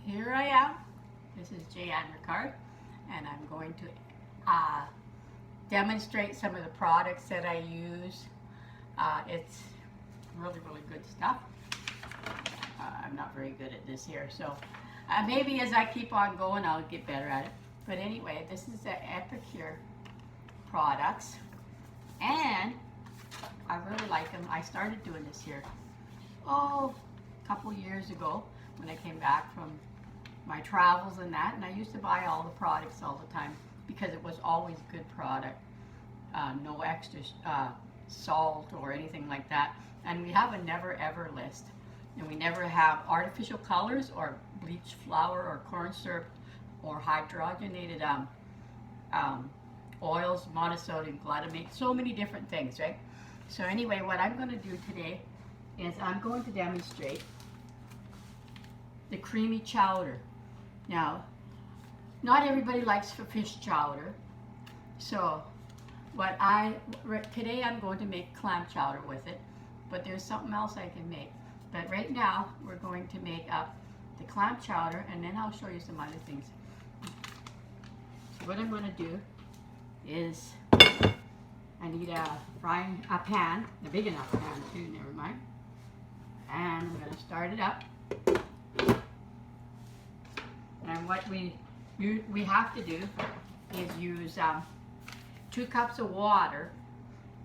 Here I am. This is Jan Ricard, and I'm going to demonstrate some of the products that I use. It's really good stuff. I'm not very good at this here, so maybe as I keep on going I'll get better at it. But anyway, this is the Epicure products, and I really like them. I started doing this here, a couple years ago when I came back from my travels and that, and I used to buy all the products all the time because it was always good product, no extra salt or anything like that. And we have a never ever list, and we never have artificial colors or bleached flour or corn syrup or hydrogenated oils, monosodium glutamate, so many different things, right? So anyway, what I'm going to do today is I'm going to demonstrate the creamy chowder. Now, not everybody likes fish chowder, so today I'm going to make clam chowder with it, but there's something else I can make. But right now, we're going to make up the clam chowder, and then I'll show you some other things. So what I'm going to do is, I need a pan, a big enough pan too, never mind. And I'm going to start it up. And what we have to do is use 2 cups of water,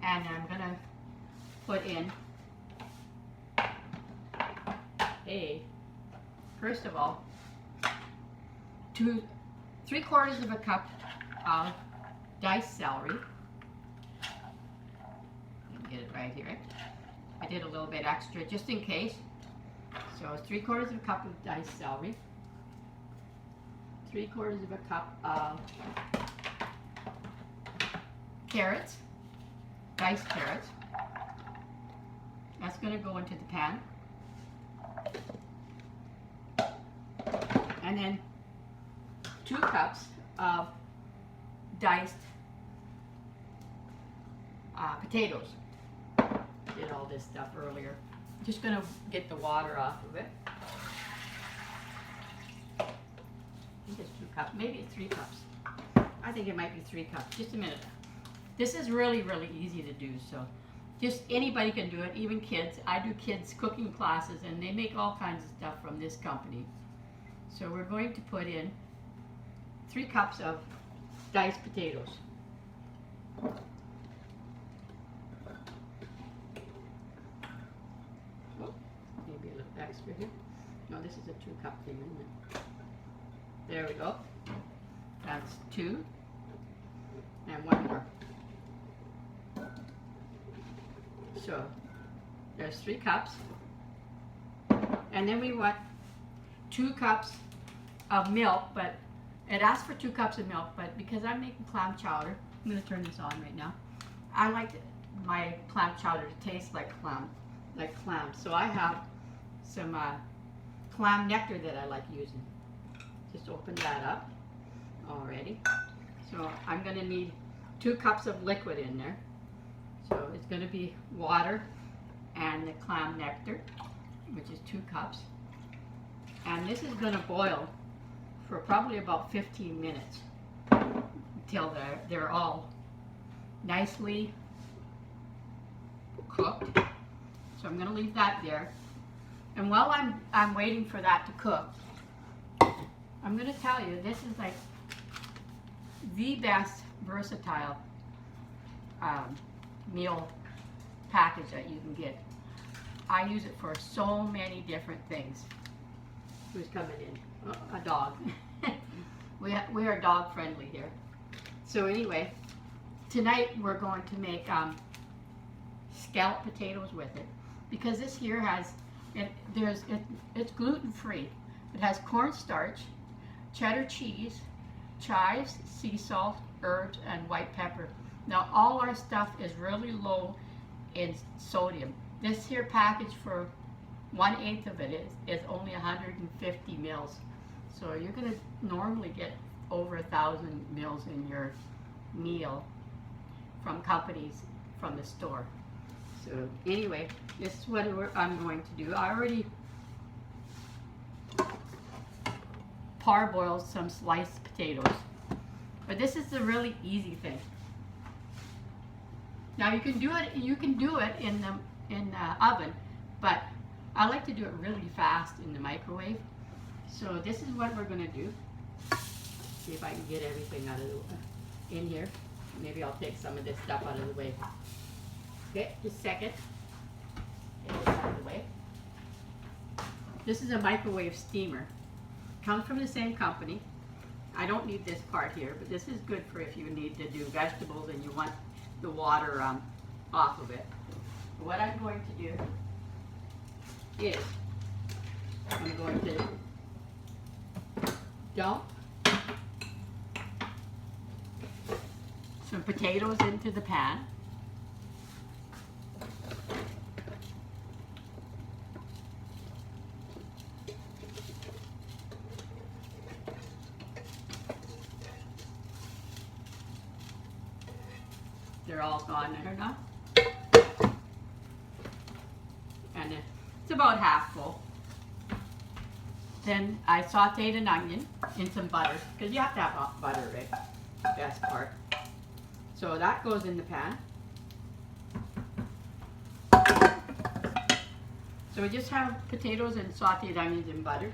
and I'm going to put in first of all, 3/4 of a cup of diced celery. Get it right here. I did a little bit extra just in case. So it's 3/4 of a cup of diced celery, 3/4 of a cup of carrots, diced carrots. That's going to go into the pan. And then 2 cups of diced potatoes. Did all this stuff earlier. Just going to get the water off of it. I think it's 2 cups, maybe it's 3 cups. I think it might be 3 cups. Just a minute. This is really easy to do, so just anybody can do it, even kids. I do kids cooking classes, and they make all kinds of stuff from this company. So we're going to put in 3 cups of diced potatoes. Maybe a little extra here. No, this is a 2-cup thing, isn't it? There we go. That's 2. And 1 more. So there's 3 cups. And then we want 2 cups of milk, but it asks for 2 cups of milk, but because I'm making clam chowder, I'm going to turn this on right now. I like my clam chowder to taste like clam. So I have some clam nectar that I like using. Just open that up already. So I'm going to need 2 cups of liquid in there. So it's going to be water and the clam nectar, which is 2 cups. And this is going to boil for probably about 15 minutes until they're all nicely cooked. So I'm going to leave that there. And while I'm waiting for that to cook, I'm going to tell you, this is like the best versatile meal package that you can get. I use it for so many different things. Who's coming in? Oh, a dog. we are dog friendly here. So anyway, tonight we're going to make scalloped potatoes with it, because this here has it's gluten free. It has cornstarch, cheddar cheese, chives, sea salt, herbs, and white pepper. Now all our stuff is really low in sodium. This here package for 1/8 of it is only 150 mils. So you're going to normally get over 1,000 mils in your meal from companies from the store. So anyway, this is what I'm going to do. I already parboil some sliced potatoes. But this is a really easy thing. Now you can do it in the oven, but I like to do it really fast in the microwave. So this is what we're going to do. See if I can get everything out of the in here. Maybe I'll take some of this stuff out of the way. Okay, just a second. Get this out of the way. This is a microwave steamer. Comes from the same company. I don't need this part here, but this is good for if you need to do vegetables and you want the water off of it. What I'm going to do is I'm going to dump some potatoes into the pan. They're all gone there now. And it's about half full. Then I sauteed an onion in some butter, because you have to have butter, right? Best part. So that goes in the pan. So we just have potatoes and sauteed onions and butter.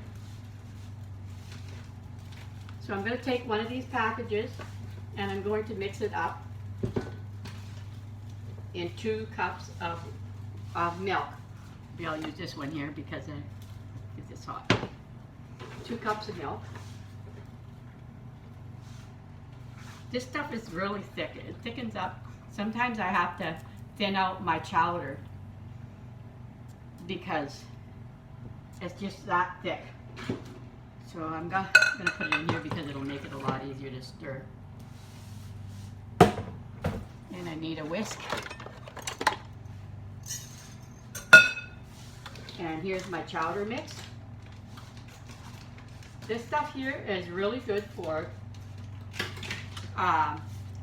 So I'm going to take one of these packages and I'm going to mix it up in 2 cups of milk. Maybe I'll use this one here because it's this hot. 2 cups of milk. This stuff is really thick. It thickens up. Sometimes I have to thin out my chowder because it's just that thick. So I'm gonna put it in here because it'll make it a lot easier to stir. And I need a whisk. And here's my chowder mix. This stuff here is really good for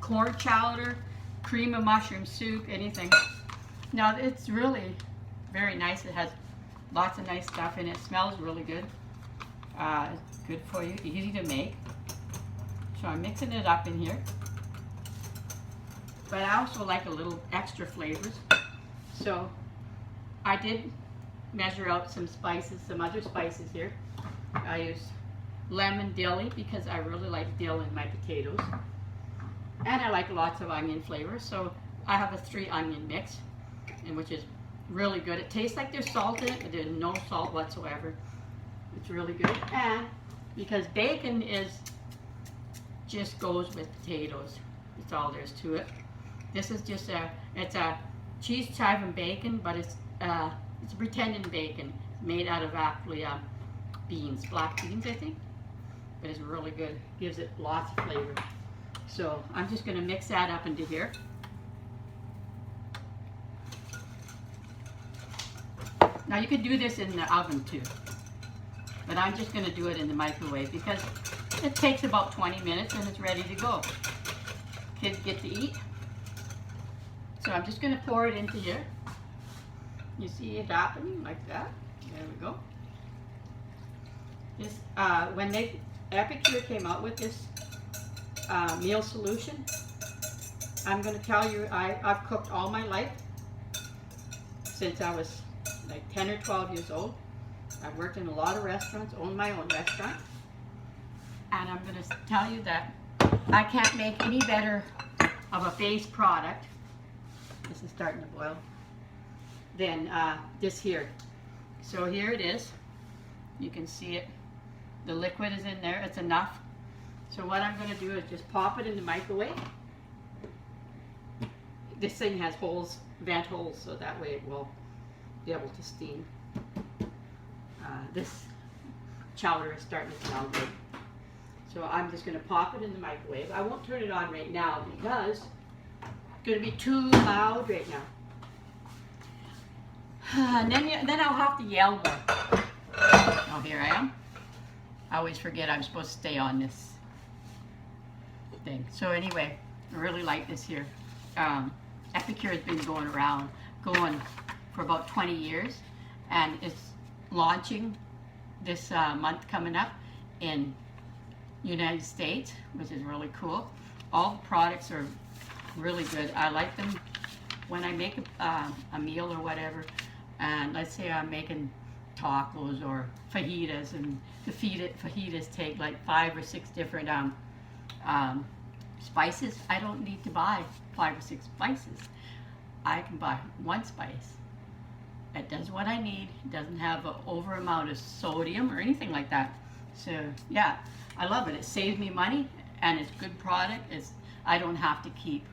corn chowder, cream of mushroom soup, anything. Now it's really very nice. It has lots of nice stuff in it. Smells really good. It's good for you, easy to make. So I'm mixing it up in here. But I also like a little extra flavors. So I did measure out some spices, some other spices here. I use lemon dilly because I really like dill in my potatoes. And I like lots of onion flavor, so I have a 3 onion mix, and which is really good. It tastes like there's salt in it, but there's no salt whatsoever. It's really good. And because bacon just goes with potatoes. That's all there is to it. This is just it's a cheese, chive, and bacon, but it's pretending bacon. It's made out of actually beans, black beans, I think. But it's really good. Gives it lots of flavor. So I'm just going to mix that up into here. Now you could do this in the oven too, but I'm just going to do it in the microwave because it takes about 20 minutes and it's ready to go. Kids get to eat. So I'm just going to pour it into here. You see it happening like that. There we go. This when Epicure came out with this meal solution, I'm going to tell you, I've cooked all my life since I was like 10 or 12 years old. I've worked in a lot of restaurants, owned my own restaurant, and I'm going to tell you that I can't make any better of a base product. This is starting to boil. Than this here. So here it is. You can see it. The liquid is in there. It's enough. So what I'm going to do is just pop it in the microwave. This thing has holes, vent holes, so that way it will be able to steam. This chowder is starting to smell good. So I'm just going to pop it in the microwave. I won't turn it on right now because it's going to be too loud right now. And then I'll have to yell more. Oh, here I am. I always forget I'm supposed to stay on this thing. So anyway, I really like this here. Epicure has been going for about 20 years, and it's launching this month coming up in United States, which is really cool. All the products are really good. I like them when I make a meal or whatever, and let's say I'm making tacos or fajitas, and the fajitas take like 5 or 6 different spices. I don't need to buy 5 or 6 spices. I can buy one spice. It does what I need. It doesn't have an over amount of sodium or anything like that. So yeah, I love it. It saves me money, and it's good product. I don't have to keep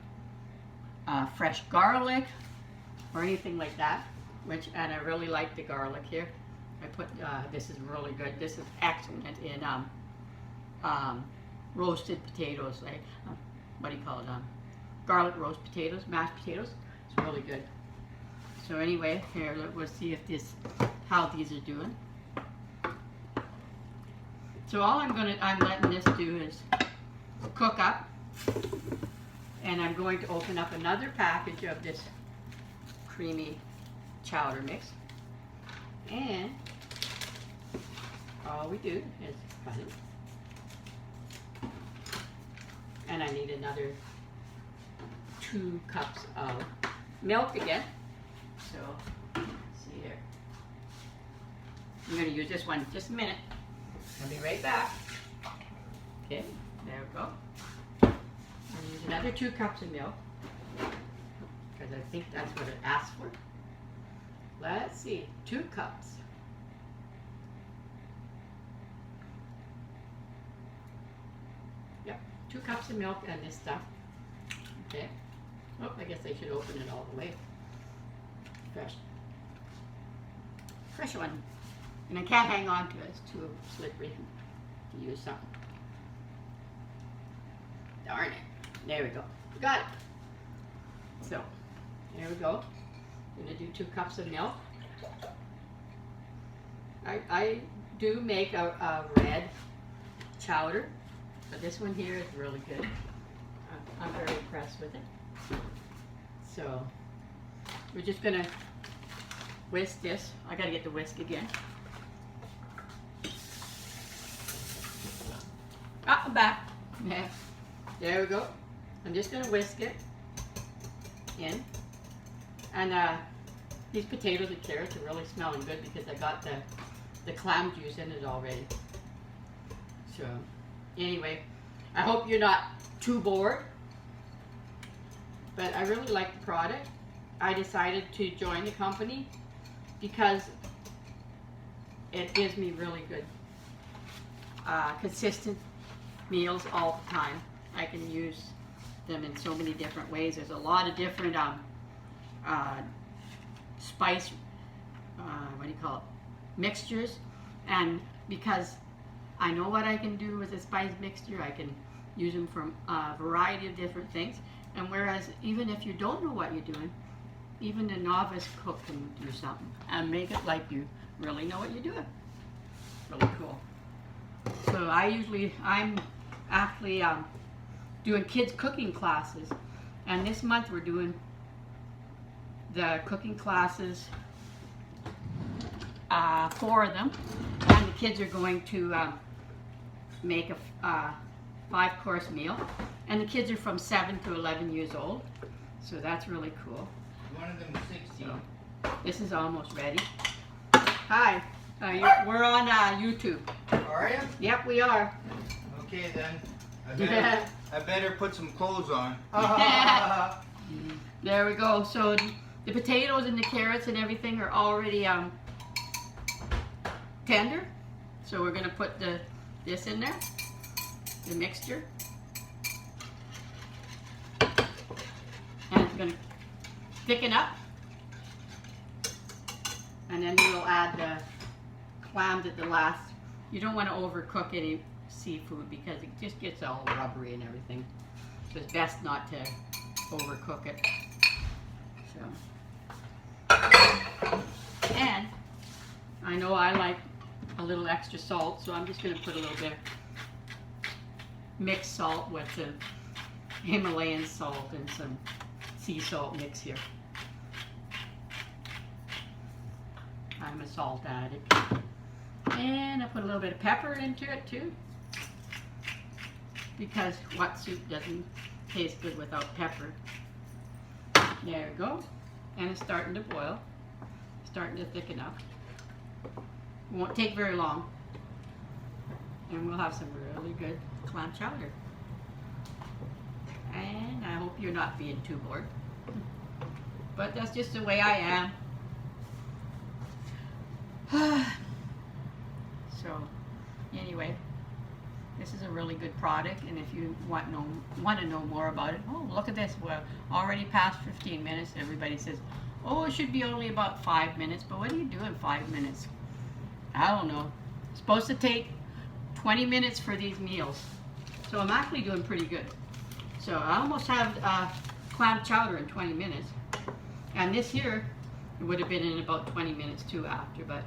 fresh garlic or anything like that. And I really like the garlic here. I put this is really good. This is excellent in roasted potatoes. Like what do you call it? Garlic roast potatoes, mashed potatoes. It's really good. So anyway, here we'll see if how these are doing. So all I'm letting this do is cook up, and I'm going to open up another package of this creamy chowder mix, and all we do is cut it. And I need another 2 cups of milk again. So, let's see here. I'm going to use this one in just a minute. I'll be right back. Okay, there we go. I'll use another 2 cups of milk, because I think that's what it asked for. Let's see, 2 cups. Yep, 2 cups of milk and this stuff. Okay. Oh, I guess I should open it all the way. Fresh one. And I can't hang on to it, it's too slippery to use something. Darn it. There we go. Got it. So, there we go. I'm going to do 2 cups of milk. I do make a red chowder, but this one here is really good. I'm very impressed with it. So, we're just going to whisk this. I got to get the whisk again. Ah, I'm back. Yeah. There we go. I'm just going to whisk it in. And these potatoes and carrots are really smelling good because I got the clam juice in it already. So, anyway, I hope you're not too bored. But I really like the product. I decided to join the company because it gives me really good, consistent meals all the time. I can use them in so many different ways. There's a lot of different spice, what do you call it, mixtures, and because I know what I can do with a spice mixture, I can use them for a variety of different things. And whereas even if you don't know what you're doing, even a novice cook can do something and make it like you really know what you're doing. Really cool. So I'm actually doing kids cooking classes, and this month we're doing the cooking classes, 4 of them, and the kids are going to make a 5-course meal, and the kids are from 7 to 11 years old, so that's really cool. One of them is 16. So, this is almost ready. Hi, we're on YouTube. Are you? Yep, we are. Okay then. I better put some clothes on. There we go. So the potatoes and the carrots and everything are already tender. So we're gonna put this in there, the mixture, and it's gonna thicken up. And then we'll add the clams at the last. You don't want to overcook any seafood because it just gets all rubbery and everything. So it's best not to overcook it. So, and I know I like a little extra salt, so I'm just going to put a little bit of mixed salt with the Himalayan salt and some sea salt mix here. I'm a salt addict. And I put a little bit of pepper into it too. because what soup doesn't taste good without pepper. There we go. And it's starting to boil. Starting to thicken up. Won't take very long. And we'll have some really good clam chowder. And I hope you're not being too bored. But that's just the way I am. So, anyway, this is a really good product, and if you want to know more about it, oh, look at this, we're already past 15 minutes. Everybody says, oh, it should be only about 5 minutes, but what do you do in 5 minutes? I don't know. It's supposed to take 20 minutes for these meals, so I'm actually doing pretty good. So I almost have clam chowder in 20 minutes, and this here it would have been in about 20 minutes too after, but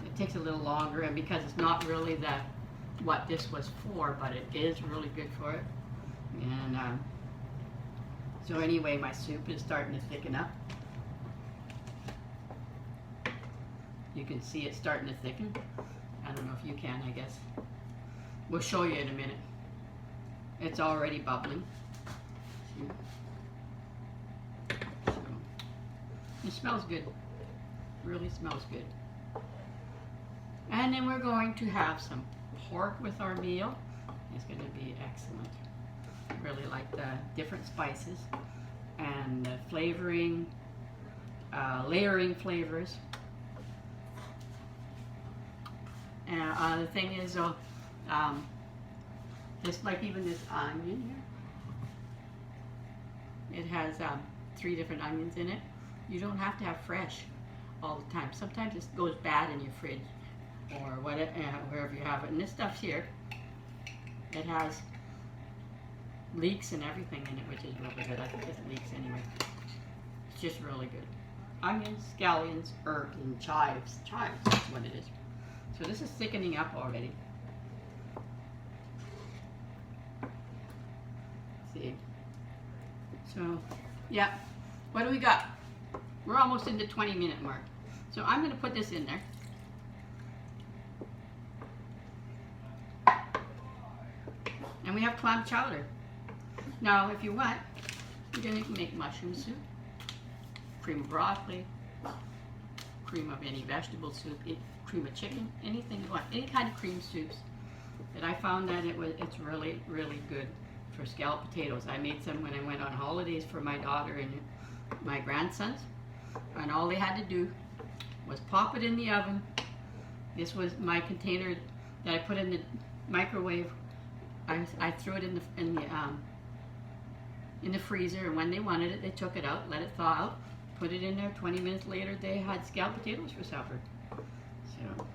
it takes a little longer, and because it's not really what this was for, but it is really good for it. And so anyway, my soup is starting to thicken up. You can see it starting to thicken. I don't know if you can, I guess. We'll show you in a minute. It's already bubbling. So, it smells good. Really smells good. And then we're going to have some pork with our meal. It's going to be excellent. I really like the different spices and the flavoring, layering flavors. And the thing is, just like even this onion here, it has 3 different onions in it. You don't have to have fresh all the time. Sometimes it goes bad in your fridge or whatever, wherever you have it. And this stuff's here. It has leeks and everything in it, which is really good. I think it leeks anyway. It's just really good. Onions, scallions, herbs, and chives. Chives, that's what it is. So this is thickening up already. See. So, yeah. What do we got? We're almost in the 20-minute mark. So I'm going to put this in there. And we have clam chowder. Now, if you want, you can make mushroom soup, cream of broccoli, cream of any vegetable soup, cream of chicken, anything you want, any kind of cream soups. But I found that it's really, really good for scalloped potatoes. I made some when I went on holidays for my daughter and my grandsons, and all they had to do was pop it in the oven. This was my container that I put in the microwave. I threw it in the freezer, and when they wanted it, they took it out, let it thaw out, put it in there. 20 minutes later, they had scalloped potatoes for supper. So,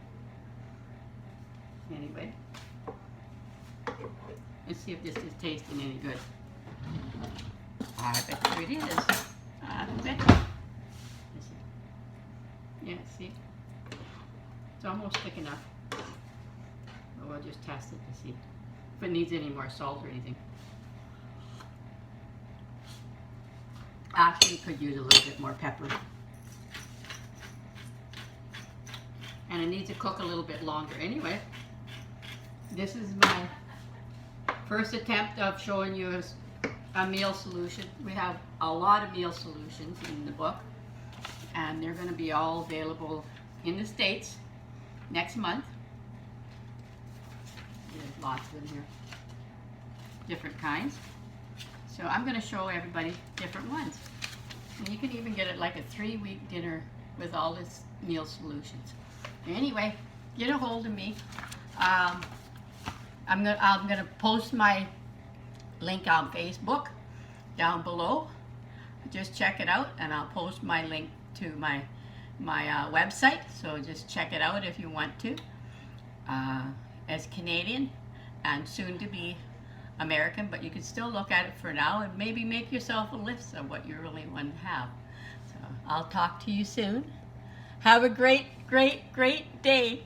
anyway, let's see if this is tasting any good. I bet you it is. I bet. Yeah, see? It's almost thick enough. But we'll just test it to see if it needs any more salt or anything. Actually, could use a little bit more pepper. And it needs to cook a little bit longer. Anyway, this is my first attempt of showing you a meal solution. We have a lot of meal solutions in the book, and they're going to be all available in the States next month. There's lots of them here, different kinds. So I'm going to show everybody different ones. And you can even get it like a 3-week dinner with all this meal solutions. Anyway, get a hold of me. I'm gonna post my link on Facebook down below. Just check it out, and I'll post my link to my website. So just check it out if you want to. As Canadian and soon to be American, but you can still look at it for now and maybe make yourself a list of what you really want to have. So I'll talk to you soon. Have a great, great, great day.